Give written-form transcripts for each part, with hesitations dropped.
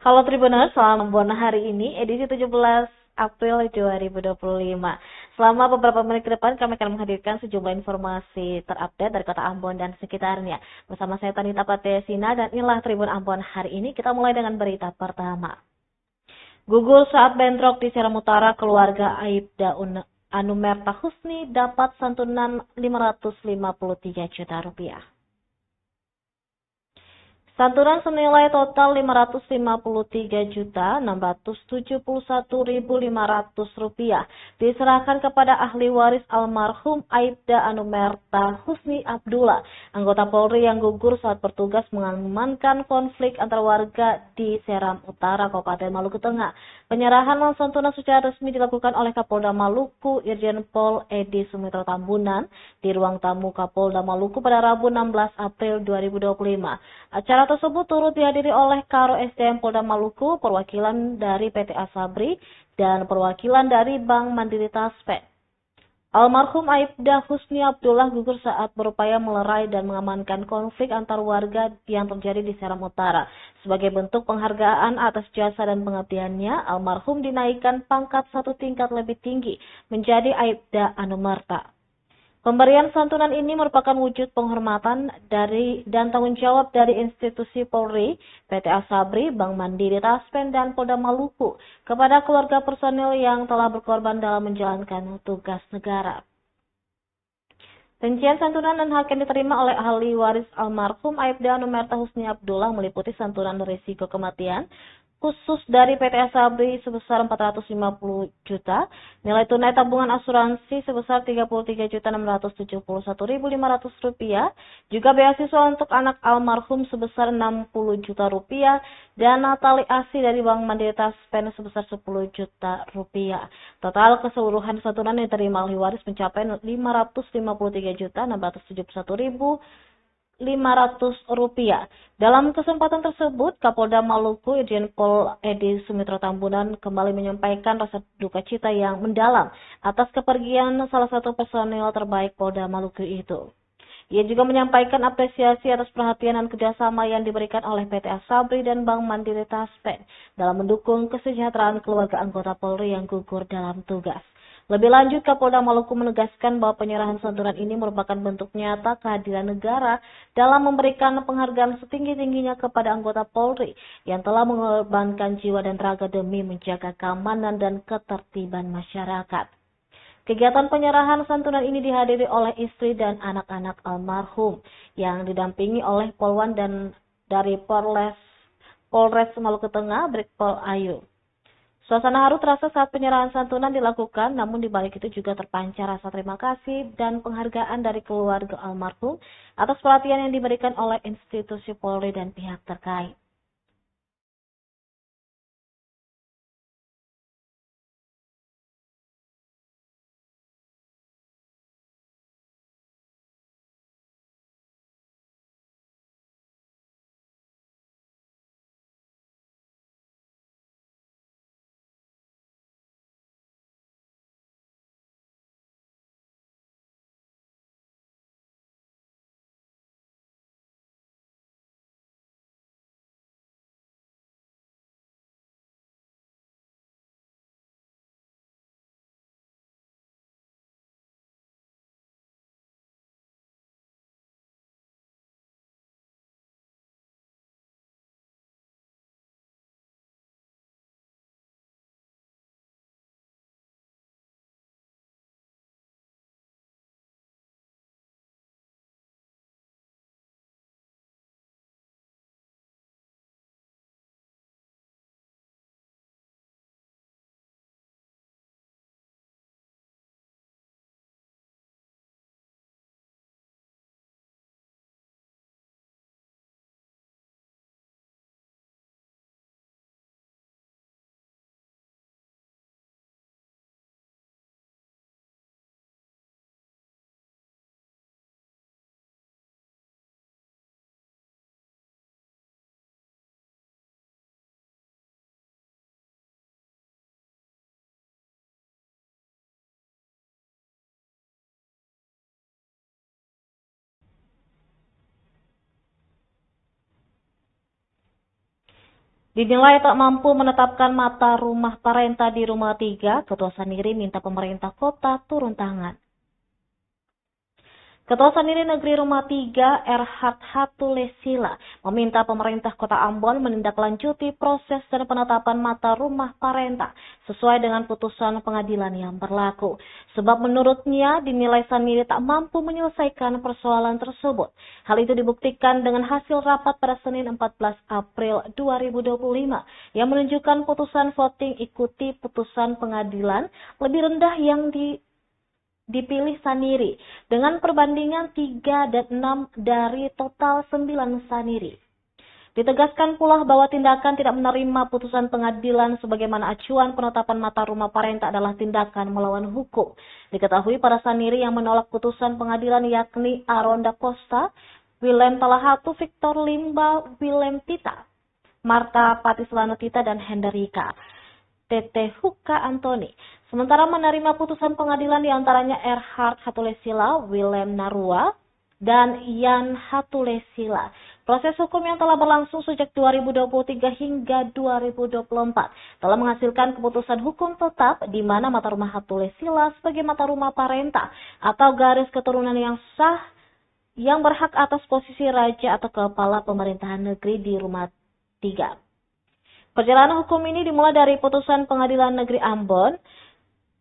Halo Tribuners, selamat Ambon hari ini, edisi 17 April 2025. Selama beberapa menit ke depan, kami akan menghadirkan sejumlah informasi terupdate dari kota Ambon dan sekitarnya. Bersama saya Tanita Patesina dan inilah Tribun Ambon hari ini. Kita mulai dengan berita pertama. Gugur saat bentrok di Seram Utara, keluarga Aibda Anumerta Husni dapat santunan 553 juta rupiah. Santunan senilai total Rp553.671.500 diserahkan kepada ahli waris almarhum Aibda Anumerta Husni Abdullah, anggota Polri yang gugur saat bertugas mengamankan konflik antar warga di Seram Utara, Kabupaten Maluku Tengah. Penyerahan santunan secara resmi dilakukan oleh Kapolda Maluku, Irjen Pol Edi Sumitro Tambunan, di ruang tamu Kapolda Maluku pada Rabu 16 April 2025. Acara tersebut turut dihadiri oleh Karo SDM Polda Maluku, perwakilan dari PT Asabri, dan perwakilan dari Bank Mandiri Taspen. Almarhum Aibda Husni Abdullah gugur saat berupaya melerai dan mengamankan konflik antar warga yang terjadi di Seram Utara. Sebagai bentuk penghargaan atas jasa dan pengabdiannya, almarhum dinaikkan pangkat satu tingkat lebih tinggi menjadi Aibda Anumerta. Pemberian santunan ini merupakan wujud penghormatan dan tanggung jawab dari institusi Polri, PT Asabri, Bank Mandiri Taspen, dan Polda Maluku kepada keluarga personil yang telah berkorban dalam menjalankan tugas negara. Rincian santunan dan hak yang diterima oleh ahli waris almarhum Aibda Anumerta Husni Abdullah meliputi santunan risiko kematian khusus dari PT Asabri sebesar 450 juta, nilai tunai tabungan asuransi sebesar Rp33.671.500, juga beasiswa untuk anak almarhum sebesar Rp60 juta, dan tali asi dari Bank Mandiri Taspen sebesar Rp10 juta. Total keseluruhan santunan yang diterima ahli waris mencapai Rp553.671.500. Dalam kesempatan tersebut, Kapolda Maluku Irjen Pol Edi Sumitro Tambunan kembali menyampaikan rasa duka cita yang mendalam atas kepergian salah satu personil terbaik Polda Maluku itu. Ia juga menyampaikan apresiasi atas perhatian dan kerjasama yang diberikan oleh PT Asabri dan Bank Mandiri Taspen dalam mendukung kesejahteraan keluarga anggota Polri yang gugur dalam tugas. Lebih lanjut, Kapolda Maluku menegaskan bahwa penyerahan santunan ini merupakan bentuk nyata kehadiran negara dalam memberikan penghargaan setinggi-tingginya kepada anggota Polri yang telah mengorbankan jiwa dan raga demi menjaga keamanan dan ketertiban masyarakat. Kegiatan penyerahan santunan ini dihadiri oleh istri dan anak-anak almarhum yang didampingi oleh Polwan dan dari Polres Maluku Tengah, Brigpol Ayu. Suasana haru terasa saat penyerahan santunan dilakukan, namun di balik itu juga terpancar rasa terima kasih dan penghargaan dari keluarga almarhum atas perhatian yang diberikan oleh institusi Polri dan pihak terkait. Dinilai tak mampu menetapkan mata rumah parenta di Rumah 3, Ketua Saniri minta pemerintah kota turun tangan. Ketua Saniri Negeri Rumah 3, Erhard Hatulesila, meminta pemerintah Kota Ambon menindaklanjuti proses dan penetapan mata rumah parenta sesuai dengan putusan pengadilan yang berlaku. Sebab menurutnya dinilai Saniri tak mampu menyelesaikan persoalan tersebut. Hal itu dibuktikan dengan hasil rapat pada Senin 14 April 2025 yang menunjukkan putusan voting ikuti putusan pengadilan lebih rendah yang dipilih Saniri dengan perbandingan 3 dan 6 dari total 9 Saniri. Ditegaskan pula bahwa tindakan tidak menerima putusan pengadilan sebagaimana acuan penetapan mata rumah parenta adalah tindakan melawan hukum. Diketahui para Saniri yang menolak putusan pengadilan yakni Aaron Da Costa, Willem Talahatu, Victor Limba, Willem Tita, Marta Patislano Tita, dan Hendrika Tete Huka Antoni. Sementara menerima putusan pengadilan diantaranya Erhard Hatulesila, Willem Narua, dan Yan Hatulesila. Proses hukum yang telah berlangsung sejak 2023 hingga 2024 telah menghasilkan keputusan hukum tetap di mana mata rumah Hatulesila sebagai mata rumah parenta atau garis keturunan yang sah yang berhak atas posisi raja atau kepala pemerintahan negeri di Rumah 3. Perjalanan hukum ini dimulai dari putusan Pengadilan Negeri Ambon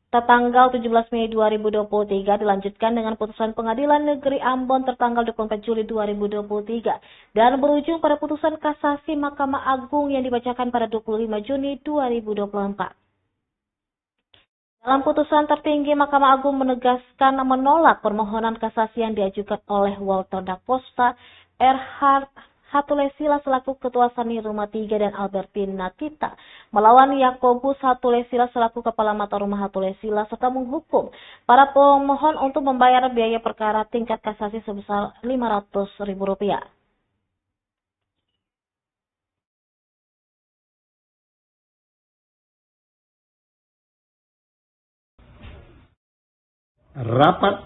tertanggal 17 Mei 2023 dilanjutkan dengan putusan Pengadilan Negeri Ambon tertanggal 24 Juli 2023 dan berujung pada putusan kasasi Mahkamah Agung yang dibacakan pada 25 Juni 2024. Dalam putusan tertinggi, Mahkamah Agung menegaskan menolak permohonan kasasi yang diajukan oleh Walter Da Costa, Erhard Hatulesila selaku Ketua Saniri Rumah 3 dan Albertina Tita melawan Yakobus Hatulesila selaku Kepala Mata Rumah Hatulesila serta menghukum para pemohon untuk membayar biaya perkara tingkat kasasi sebesar Rp500.000. Rapat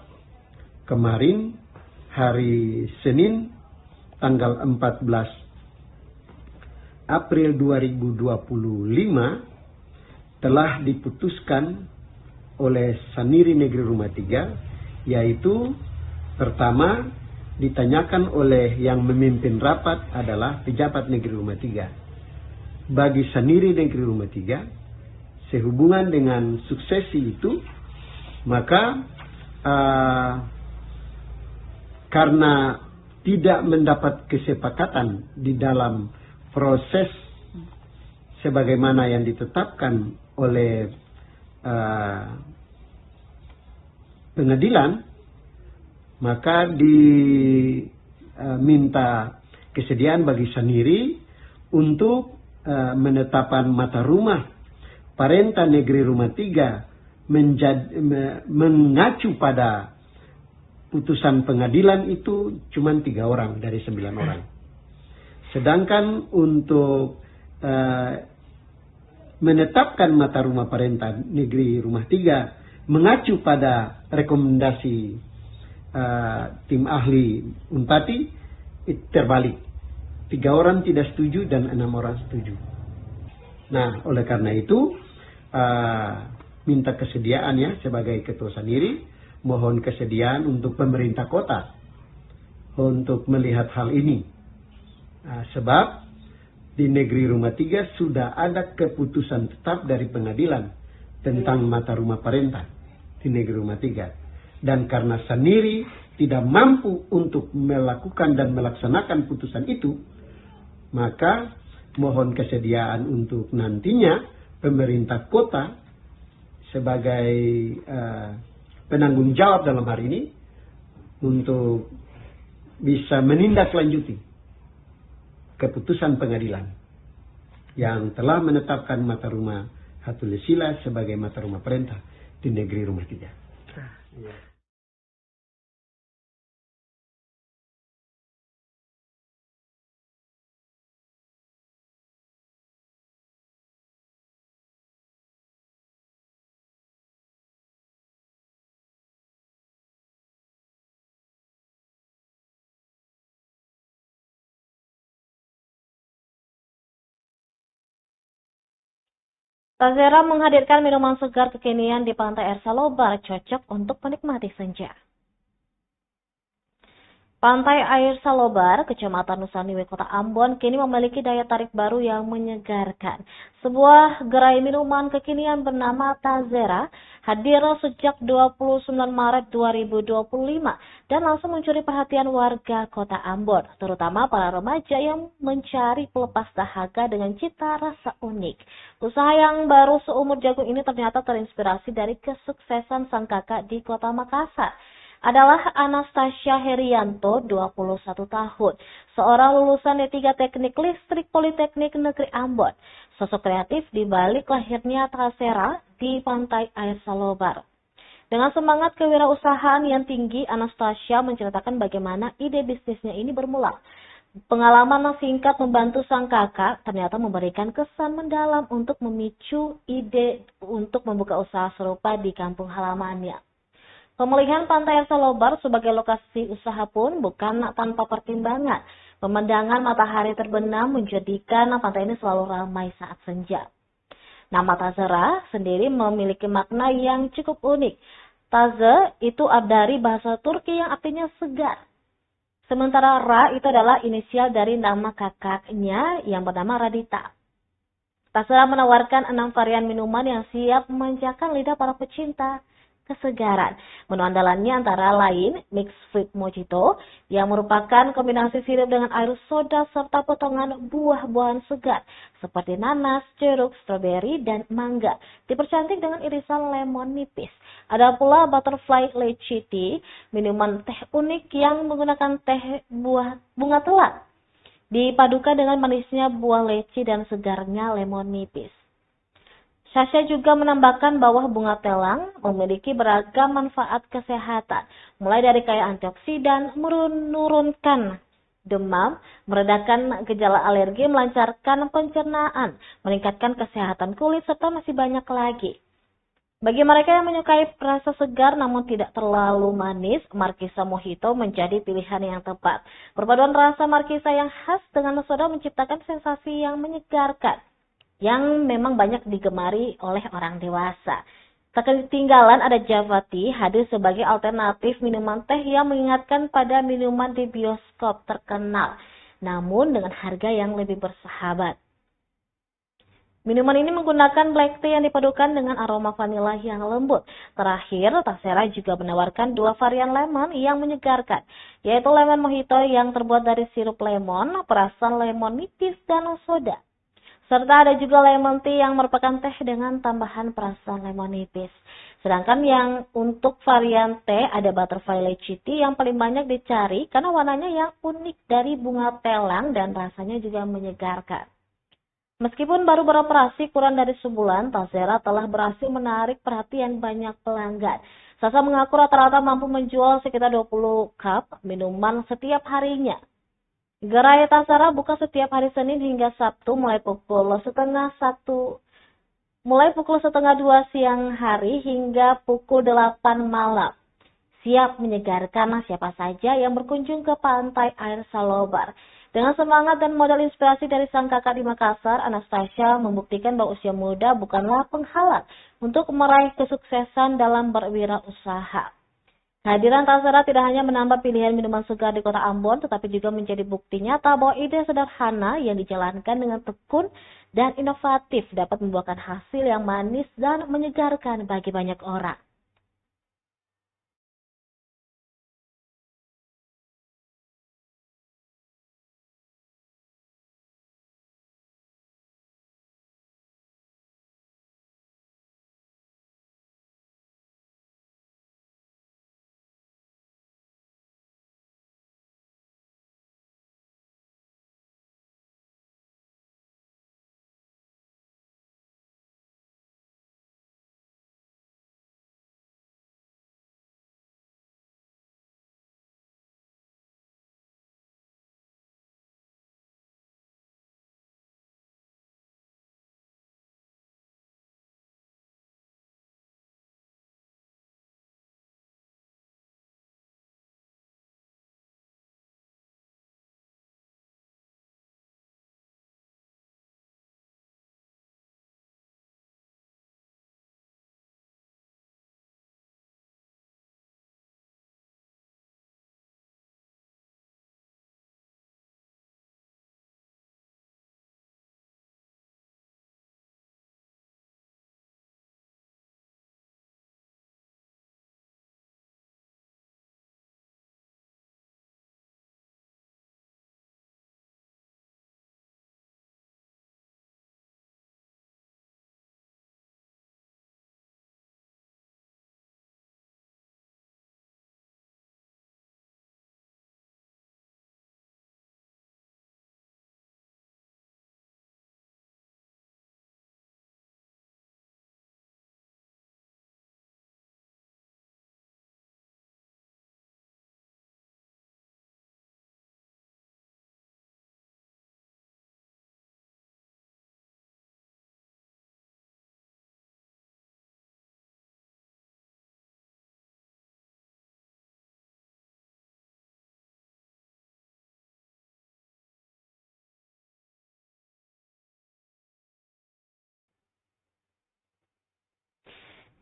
kemarin hari Senin tanggal 14 April 2025 telah diputuskan oleh Saniri Negeri Rumah 3, yaitu pertama ditanyakan oleh yang memimpin rapat adalah pejabat Negeri Rumah 3. Bagi Saniri Negeri Rumah 3, sehubungan dengan suksesi itu, maka karena tidak mendapat kesepakatan di dalam proses sebagaimana yang ditetapkan oleh pengadilan, maka diminta kesediaan bagi Saniri untuk menetapkan mata rumah parenta Negeri Rumah 3 mengacu pada putusan pengadilan itu cuma 3 orang dari 9 orang. Sedangkan untuk menetapkan mata rumah parenta Negeri Rumah 3 mengacu pada rekomendasi tim ahli Unpati, itu terbalik. 3 orang tidak setuju dan 6 orang setuju. Nah, oleh karena itu minta kesediaan ya sebagai Ketua Saniri, mohon kesediaan untuk pemerintah kota untuk melihat hal ini. Sebab di Negeri Rumah 3 sudah ada keputusan tetap dari pengadilan tentang mata rumah parenta di Negeri Rumah 3. Dan karena Saniri tidak mampu untuk melakukan dan melaksanakan putusan itu, maka mohon kesediaan untuk nantinya pemerintah kota sebagai penanggung jawab dalam hari ini untuk bisa menindaklanjuti keputusan pengadilan yang telah menetapkan mata rumah Hatulesila sebagai mata rumah parenta di Negeri Rumah 3. Tazera menghadirkan minuman segar kekinian di pantai air Salobar, cocok untuk menikmati senja. Pantai air Salobar, Kecamatan Nusaniwe, Kota Ambon, kini memiliki daya tarik baru yang menyegarkan. Sebuah gerai minuman kekinian bernama Tazera hadir sejak 29 Maret 2025 dan langsung mencuri perhatian warga Kota Ambon, terutama para remaja yang mencari pelepas dahaga dengan cita rasa unik. Usaha yang baru seumur jagung ini ternyata terinspirasi dari kesuksesan sang kakak di Kota Makassar. Adalah Anastasia Herianto, 21 tahun, seorang lulusan D3 Teknik Listrik Politeknik Negeri Ambon. Sosok kreatif di balik lahirnya Tazera di pantai air Salobar. Dengan semangat kewirausahaan yang tinggi, Anastasia menceritakan bagaimana ide bisnisnya ini bermula. Pengalaman singkat membantu sang kakak ternyata memberikan kesan mendalam untuk memicu ide untuk membuka usaha serupa di kampung halamannya. Pemilihan pantai air Salobar sebagai lokasi usaha pun bukan tanpa pertimbangan. Pemandangan matahari terbenam menjadikan pantai ini selalu ramai saat senja. Nama Tazera sendiri memiliki makna yang cukup unik. Taze itu dari bahasa Turki yang artinya segar. Sementara Ra itu adalah inisial dari nama kakaknya yang bernama Radita. Tazera menawarkan 6 varian minuman yang siap memanjakan lidah para pecinta kesegaran. Menu andalannya antara lain mixed fruit mojito yang merupakan kombinasi sirup dengan air soda serta potongan buah-buahan segar seperti nanas, jeruk, stroberi, dan mangga. Dipercantik dengan irisan lemon nipis. Ada pula butterfly lychee tea, minuman teh unik yang menggunakan teh bunga telang. Dipadukan dengan manisnya buah leci dan segarnya lemon nipis. Sasha juga menambahkan bahwa bunga telang memiliki beragam manfaat kesehatan, mulai dari kaya antioksidan, menurunkan demam, meredakan gejala alergi, melancarkan pencernaan, meningkatkan kesehatan kulit, serta masih banyak lagi. Bagi mereka yang menyukai rasa segar namun tidak terlalu manis, Markisa Mojito menjadi pilihan yang tepat. Perpaduan rasa Markisa yang khas dengan soda menciptakan sensasi yang menyegarkan, yang memang banyak digemari oleh orang dewasa. Tak ketinggalan ada Java Tea hadir sebagai alternatif minuman teh yang mengingatkan pada minuman di bioskop terkenal, namun dengan harga yang lebih bersahabat. Minuman ini menggunakan black tea yang dipadukan dengan aroma vanila yang lembut. Terakhir, Tazera juga menawarkan 2 varian lemon yang menyegarkan, yaitu lemon mojito yang terbuat dari sirup lemon, perasan lemon nipis, dan soda. Serta ada juga lemon tea yang merupakan teh dengan tambahan perasan lemon nipis. Sedangkan yang untuk varian teh ada butterfly lychee tea yang paling banyak dicari karena warnanya yang unik dari bunga telang dan rasanya juga menyegarkan. Meskipun baru beroperasi kurang dari sebulan, Tazera telah berhasil menarik perhatian banyak pelanggan. Sasa mengaku rata-rata mampu menjual sekitar 20 cup minuman setiap harinya. Gerai Tazera buka setiap hari Senin hingga Sabtu mulai pukul setengah 2 siang hari hingga pukul 8 malam. Siap menyegarkan siapa saja yang berkunjung ke pantai air Salobar. Dengan semangat dan modal inspirasi dari sang kakak di Makassar, Anastasia membuktikan bahwa usia muda bukanlah penghalang untuk meraih kesuksesan dalam berwirausaha. Kehadiran Tazera tidak hanya menambah pilihan minuman segar di Kota Ambon, tetapi juga menjadi bukti nyata bahwa ide sederhana yang dijalankan dengan tekun dan inovatif dapat membuahkan hasil yang manis dan menyegarkan bagi banyak orang.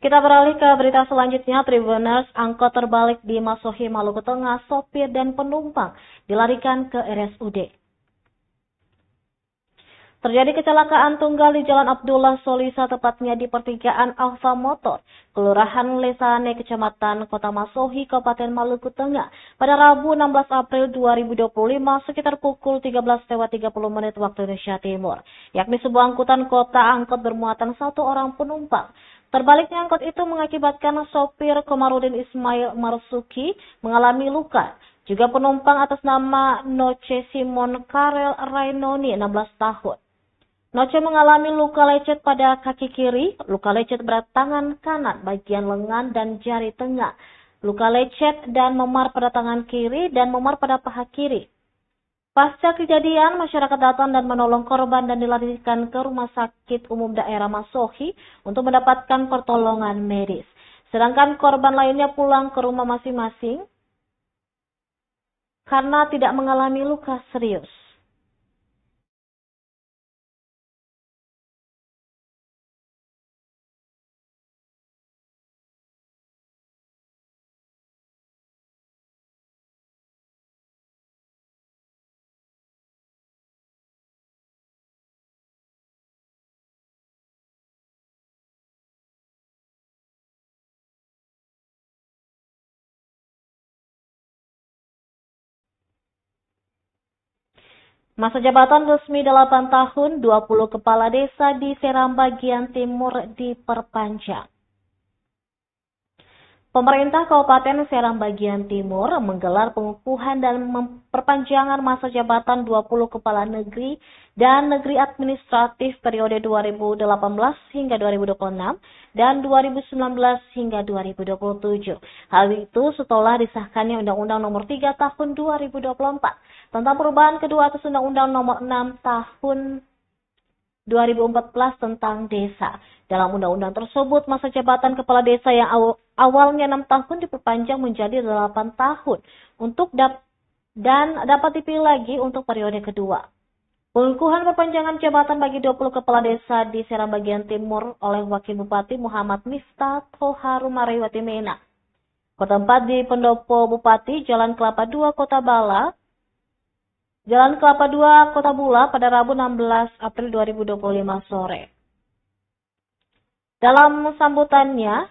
Kita beralih ke berita selanjutnya. Tribuners, angkot terbalik di Masohi, Maluku Tengah, sopir dan penumpang dilarikan ke RSUD. Terjadi kecelakaan tunggal di Jalan Abdullah Solisa, tepatnya di pertigaan Alfa Motor, Kelurahan Lesane, Kecamatan Kota Masohi, Kabupaten Maluku Tengah, pada Rabu 16 April 2025 sekitar pukul 13.30 waktu Indonesia Timur, yakni sebuah angkutan kota angkot bermuatan satu orang penumpang. Terbaliknya angkot itu mengakibatkan sopir Komarudin Ismail Marsuki mengalami luka. Juga penumpang atas nama Noce Simon Karel Rainoni, 16 tahun. Noce mengalami luka lecet pada kaki kiri, luka lecet berat tangan kanan, bagian lengan dan jari tengah, luka lecet dan memar pada tangan kiri dan memar pada paha kiri. Pasca kejadian, masyarakat datang dan menolong korban dan dilarikan ke Rumah Sakit Umum Daerah Masohi untuk mendapatkan pertolongan medis. Sedangkan korban lainnya pulang ke rumah masing-masing karena tidak mengalami luka serius. Masa jabatan resmi 8 tahun, 20 kepala desa di Seram bagian timur diperpanjang. Pemerintah Kabupaten Seram bagian timur menggelar pengukuhan dan perpanjangan masa jabatan 20 kepala negeri dan negeri administratif periode 2018 hingga 2026 dan 2019 hingga 2027. Hal itu setelah disahkannya Undang-Undang Nomor 3 Tahun 2024 tentang perubahan kedua atas Undang-Undang Nomor 6 Tahun 2014 tentang desa. Dalam undang-undang tersebut, masa jabatan kepala desa yang awalnya 6 tahun diperpanjang menjadi 8 tahun dan dapat dipilih lagi untuk periode kedua. Pengukuhan perpanjangan jabatan bagi 20 kepala desa di Seram bagian timur oleh Wakil Bupati Muhammad Miftah Toha Rumariwati Mena. Bertempat di Pendopo Bupati, Jalan Kelapa 2, Kota Bula pada Rabu 16 April 2025 sore. Dalam sambutannya,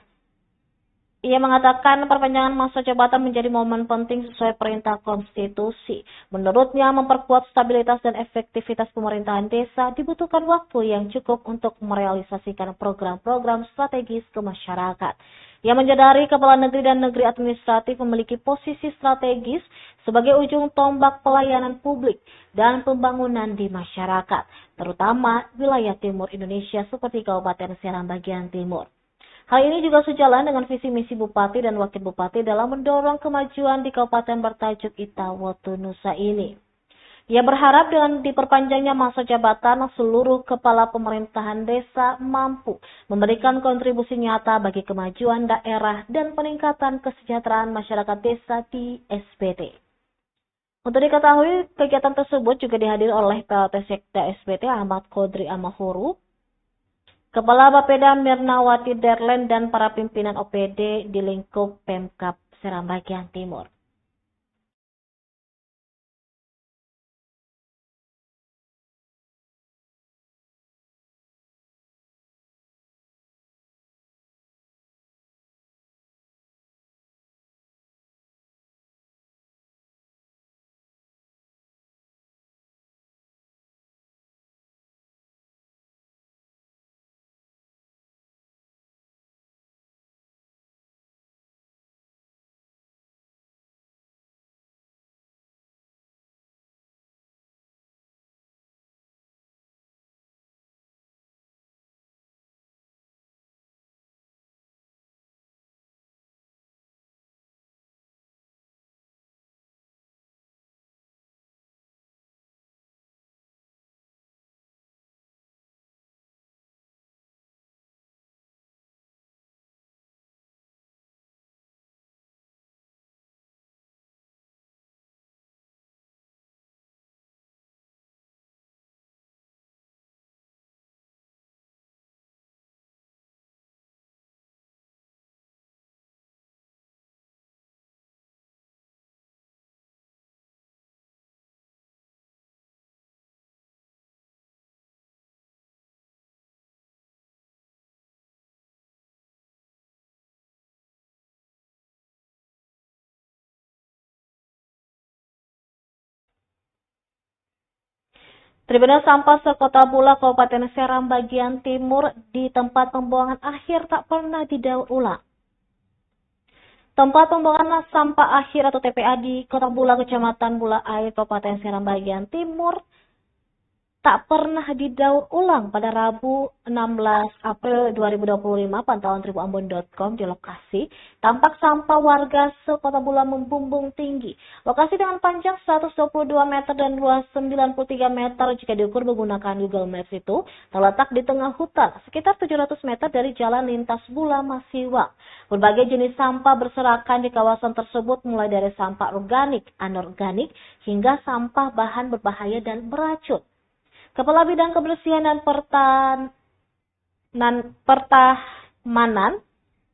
ia mengatakan perpanjangan masa jabatan menjadi momen penting sesuai perintah konstitusi. Menurutnya, memperkuat stabilitas dan efektivitas pemerintahan desa dibutuhkan waktu yang cukup untuk merealisasikan program-program strategis ke masyarakat. Ia menyadari kepala negeri dan negeri administratif memiliki posisi strategis sebagai ujung tombak pelayanan publik dan pembangunan di masyarakat, terutama wilayah timur Indonesia seperti Kabupaten Seram bagian timur. Hal ini juga sejalan dengan visi misi Bupati dan Wakil Bupati dalam mendorong kemajuan di kabupaten bertajuk Itawotu Nusa ini. Ia berharap dengan diperpanjangnya masa jabatan, seluruh kepala pemerintahan desa mampu memberikan kontribusi nyata bagi kemajuan daerah dan peningkatan kesejahteraan masyarakat desa di SPT. Untuk diketahui, kegiatan tersebut juga dihadiri oleh PLT Sekda SPT Ahmad Kodri Amahuru, Kepala Bapeda Mirnawati Derlen, dan para pimpinan OPD di lingkup Pemkab Seram bagian timur. Tribunal sampah sekota Bula, Kabupaten Seram bagian timur di tempat pembuangan akhir tak pernah didaur ulang. Tempat pembuangan sampah akhir atau TPA di Kota Bula, Kecamatan Bula Air, Kabupaten Seram bagian timur tak pernah didaur ulang pada Rabu 16 April 2025. Pantauan tribuambon.com di lokasi tampak sampah warga sekota Bula membumbung tinggi. Lokasi dengan panjang 122 meter dan luas 93 meter jika diukur menggunakan Google Maps itu terletak di tengah hutan sekitar 700 meter dari jalan lintas Bula Masiwang. Berbagai jenis sampah berserakan di kawasan tersebut mulai dari sampah organik, anorganik hingga sampah bahan berbahaya dan beracun. Kepala Bidang Kebersihan dan Pertamanan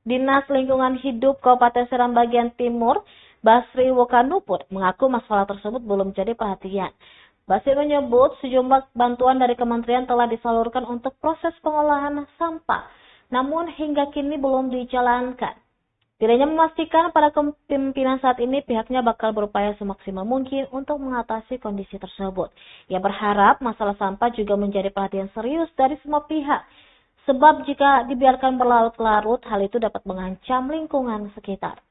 Dinas Lingkungan Hidup Kabupaten Seram bagian Timur, Basri Wokanuput, mengaku masalah tersebut belum jadi perhatian. Basri menyebut sejumlah bantuan dari kementerian telah disalurkan untuk proses pengolahan sampah, namun hingga kini belum dijalankan. Dirinya memastikan pada kepemimpinan saat ini pihaknya bakal berupaya semaksimal mungkin untuk mengatasi kondisi tersebut. Ia berharap masalah sampah juga menjadi perhatian serius dari semua pihak. Sebab jika dibiarkan berlarut-larut, hal itu dapat mengancam lingkungan sekitar.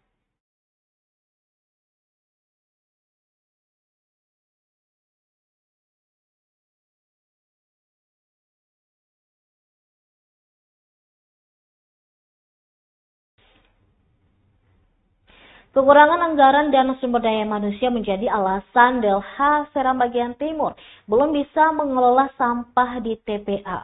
Kekurangan anggaran dan sumber daya manusia menjadi alasan Delha Seram bagian Timur belum bisa mengelola sampah di TPA.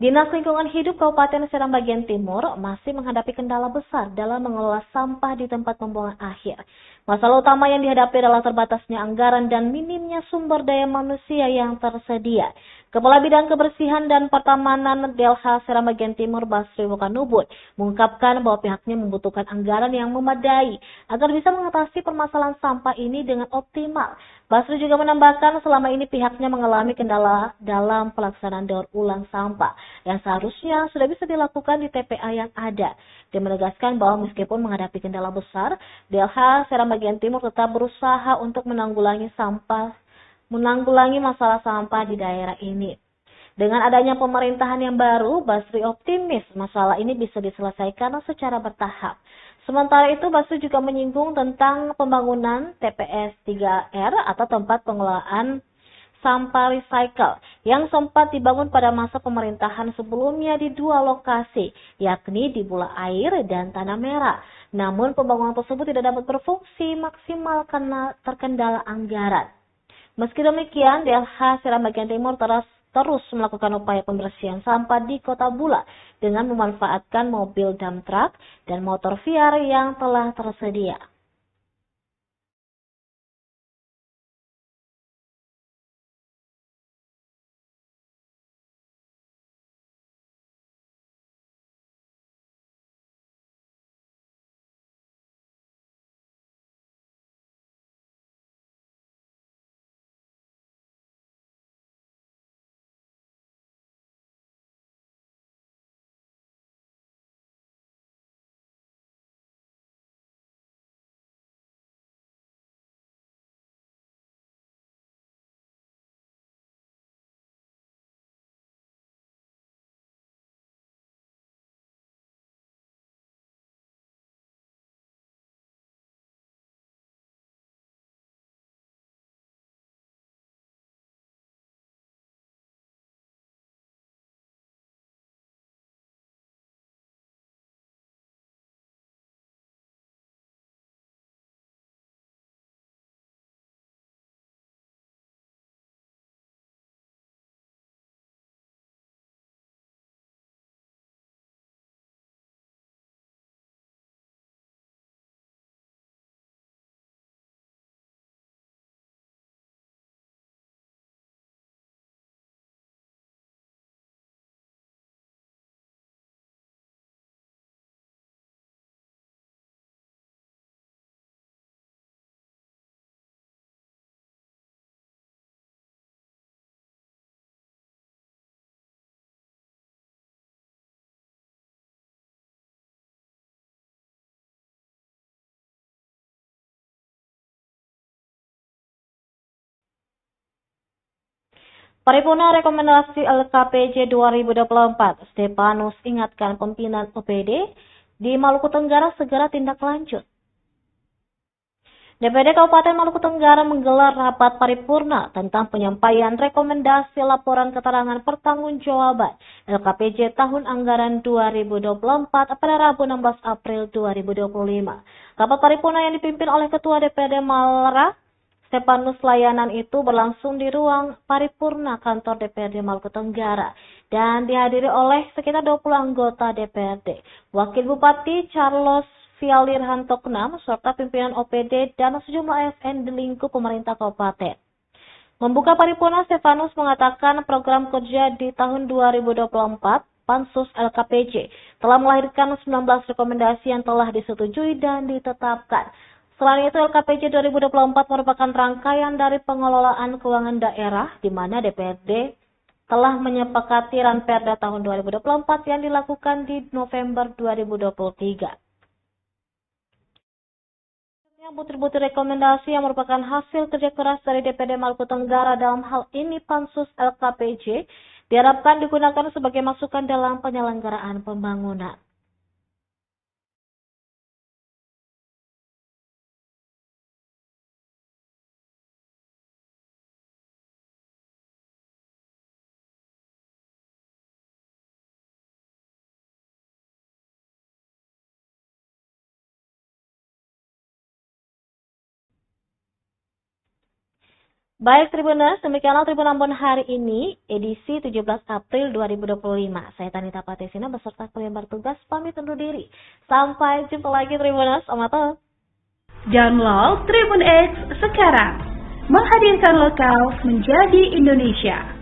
Dinas Lingkungan Hidup Kabupaten Seram bagian Timur masih menghadapi kendala besar dalam mengelola sampah di tempat pembuangan akhir. Masalah utama yang dihadapi adalah terbatasnya anggaran dan minimnya sumber daya manusia yang tersedia. Kepala Bidang Kebersihan dan Pertamanan Delha Seram bagian Timur, Basri Wokanubun, mengungkapkan bahwa pihaknya membutuhkan anggaran yang memadai agar bisa mengatasi permasalahan sampah ini dengan optimal. Basri juga menambahkan selama ini pihaknya mengalami kendala dalam pelaksanaan daur ulang sampah yang seharusnya sudah bisa dilakukan di TPA yang ada. Dia menegaskan bahwa meskipun menghadapi kendala besar, Delha Seram bagian Timur tetap berusaha untuk menanggulangi masalah sampah di daerah ini. Dengan adanya pemerintahan yang baru, Basri optimis masalah ini bisa diselesaikan secara bertahap. Sementara itu, Basri juga menyinggung tentang pembangunan TPS 3R atau tempat pengelolaan sampah recycle yang sempat dibangun pada masa pemerintahan sebelumnya di dua lokasi, yakni di Bula Air dan Tanah Merah. Namun pembangunan tersebut tidak dapat berfungsi maksimal karena terkendala anggaran. Meski demikian, DLH Seram bagian Timur terus melakukan upaya pembersihan sampah di Kota Bula dengan memanfaatkan mobil dump truck dan motor VR yang telah tersedia. Paripurna Rekomendasi LKPJ 2024, Stepanus ingatkan pimpinan OPD di Maluku Tenggara segera tindak lanjut. DPD Kabupaten Maluku Tenggara menggelar rapat paripurna tentang penyampaian rekomendasi laporan keterangan pertanggungjawaban LKPJ tahun anggaran 2024 pada Rabu 16 April 2025. Rapat paripurna yang dipimpin oleh Ketua DPD Malra Stepanus Layanan itu berlangsung di ruang paripurna kantor DPRD Maluku Tenggara dan dihadiri oleh sekitar 20 anggota DPRD, Wakil Bupati Charles Fialir Hantoknam, serta pimpinan OPD dan sejumlah ASN di lingkup pemerintah kabupaten. Membuka paripurna, Stepanus mengatakan program kerja di tahun 2024 Pansus LKPJ telah melahirkan 19 rekomendasi yang telah disetujui dan ditetapkan. Selain itu, LKPJ 2024 merupakan rangkaian dari pengelolaan keuangan daerah, di mana DPRD telah menyepakati Ranperda tahun 2024 yang dilakukan di November 2023. Butir-butir rekomendasi yang merupakan hasil kerja keras dari DPD Maluku Tenggara dalam hal ini Pansus LKPJ diharapkan digunakan sebagai masukan dalam penyelenggaraan pembangunan. Baik Tribuners, demikianlah Tribun Ambon hari ini, edisi 17 April 2025. Saya Tanita Patesina beserta kalian bertugas pamit undur diri. Sampai jumpa lagi Tribuners, Amato. Download Tribun X sekarang, menghadirkan lokal menjadi Indonesia.